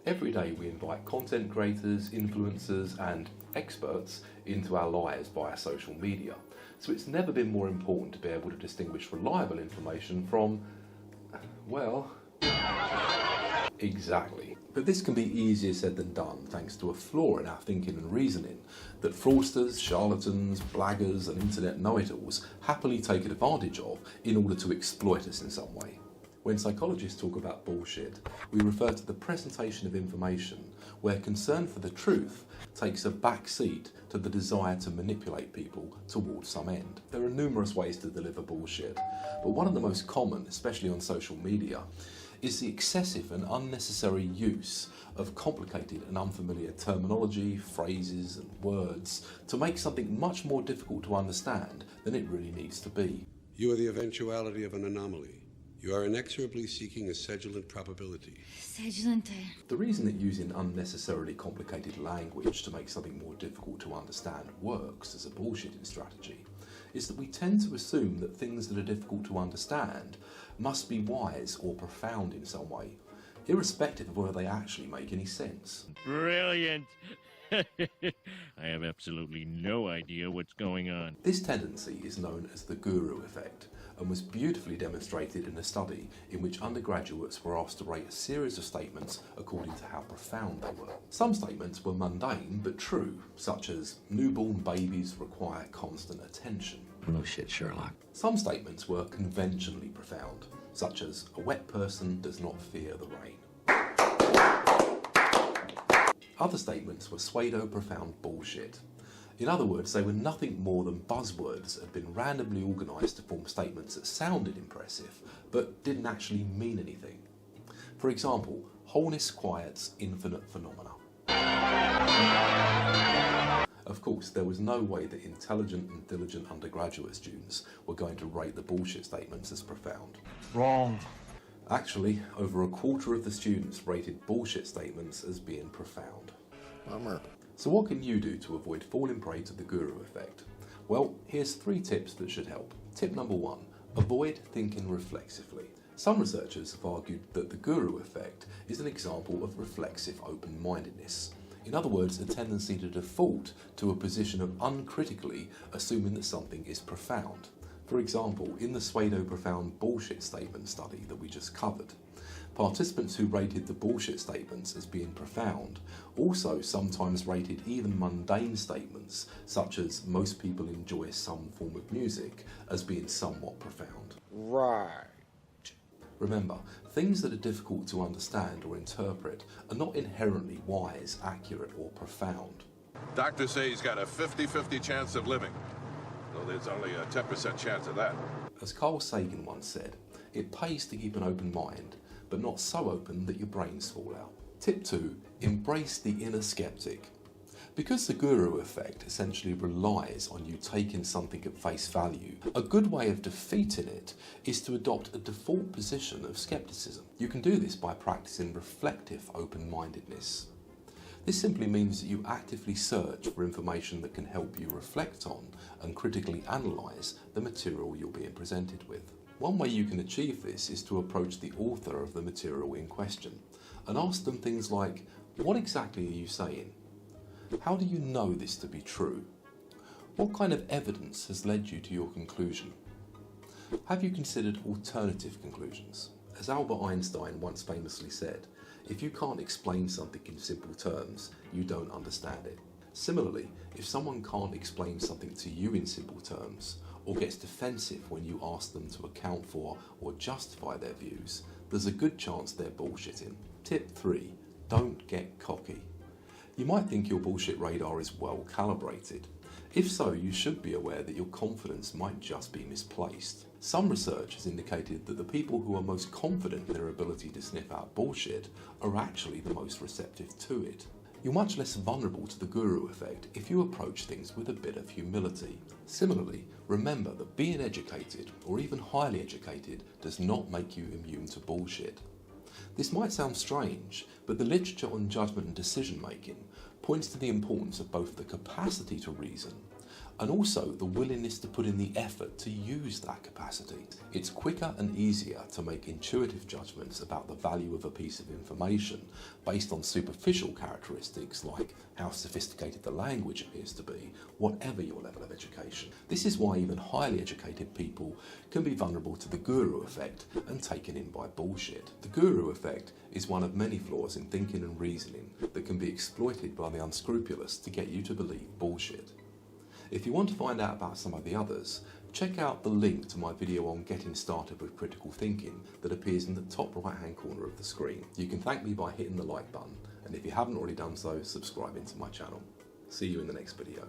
Every day we invite content creators, influencers and experts into our lives via social media. So it's never been more important to be able to distinguish reliable information from, well, exactly. But this can be easier said than done thanks to a flaw in our thinking and reasoning that fraudsters, charlatans, blaggers and internet know-it-alls happily take advantage of in order to exploit us in some way. When psychologists talk about bullshit, we refer to the presentation of information where concern for the truth takes a back seat to the desire to manipulate people towards some end. There are numerous ways to deliver bullshit, but one of the most common, especially on social media, is the excessive and unnecessary use of complicated and unfamiliar terminology, phrases and words to make something much more difficult to understand than it really needs to be. You are the eventuality of an anomaly. You are inexorably seeking a sedulant probability. Sedulante. The reason that using unnecessarily complicated language to make something more difficult to understand works as a bullshitting strategy is that we tend to assume that things that are difficult to understand must be wise or profound in some way, irrespective of whether they actually make any sense. Brilliant! I have absolutely no idea what's going on. This tendency is known as the guru effect and was beautifully demonstrated in a study in which undergraduates were asked to rate a series of statements according to how profound they were. Some statements were mundane but true, such as newborn babies require constant attention. No shit, Sherlock. Some statements were conventionally profound, such as a wet person does not fear the rain. Other statements were pseudo-profound bullshit. In other words, they were nothing more than buzzwords that had been randomly organised to form statements that sounded impressive, but didn't actually mean anything. For example, wholeness quiets infinite phenomena. Of course, there was no way that intelligent and diligent undergraduate students were going to rate the bullshit statements as profound. Wrong. Actually, over a quarter of the students rated bullshit statements as being profound. Bummer. So what can you do to avoid falling prey to the guru effect? Well, here's 3 tips that should help. Tip number 1, avoid thinking reflexively. Some researchers have argued that the guru effect is an example of reflexive open-mindedness. In other words, a tendency to default to a position of uncritically assuming that something is profound. For example, in the pseudo-profound bullshit statement study that we just covered, participants who rated the bullshit statements as being profound also sometimes rated even mundane statements, such as most people enjoy some form of music, as being somewhat profound. Right. Remember, things that are difficult to understand or interpret are not inherently wise, accurate or profound. Doctors say he's got a 50-50 chance of living, though there's only a 10% chance of that. As Carl Sagan once said, it pays to keep an open mind, but not so open that your brains fall out. Tip 2, embrace the inner skeptic. Because the guru effect essentially relies on you taking something at face value, a good way of defeating it is to adopt a default position of skepticism. You can do this by practicing reflective open-mindedness. This simply means that you actively search for information that can help you reflect on and critically analyse the material you're being presented with. One way you can achieve this is to approach the author of the material in question and ask them things like, what exactly are you saying? How do you know this to be true? What kind of evidence has led you to your conclusion? Have you considered alternative conclusions? As Albert Einstein once famously said, if you can't explain something in simple terms, you don't understand it. Similarly, if someone can't explain something to you in simple terms, or gets defensive when you ask them to account for or justify their views, there's a good chance they're bullshitting. Tip 3, don't get cocky. You might think your bullshit radar is well calibrated. If so, you should be aware that your confidence might just be misplaced. Some research has indicated that the people who are most confident in their ability to sniff out bullshit are actually the most receptive to it. You're much less vulnerable to the guru effect if you approach things with a bit of humility. Similarly, remember that being educated, or even highly educated, does not make you immune to bullshit. This might sound strange, but the literature on judgment and decision making points to the importance of both the capacity to reason and also the willingness to put in the effort to use that capacity. It's quicker and easier to make intuitive judgments about the value of a piece of information based on superficial characteristics like how sophisticated the language appears to be, whatever your level of education. This is why even highly educated people can be vulnerable to the guru effect and taken in by bullshit. The guru effect is one of many flaws in thinking and reasoning that can be exploited by the unscrupulous to get you to believe bullshit. If you want to find out about some of the others, check out the link to my video on getting started with critical thinking that appears in the top right hand corner of the screen. You can thank me by hitting the like button, and if you haven't already done so, subscribing to my channel. See you in the next video.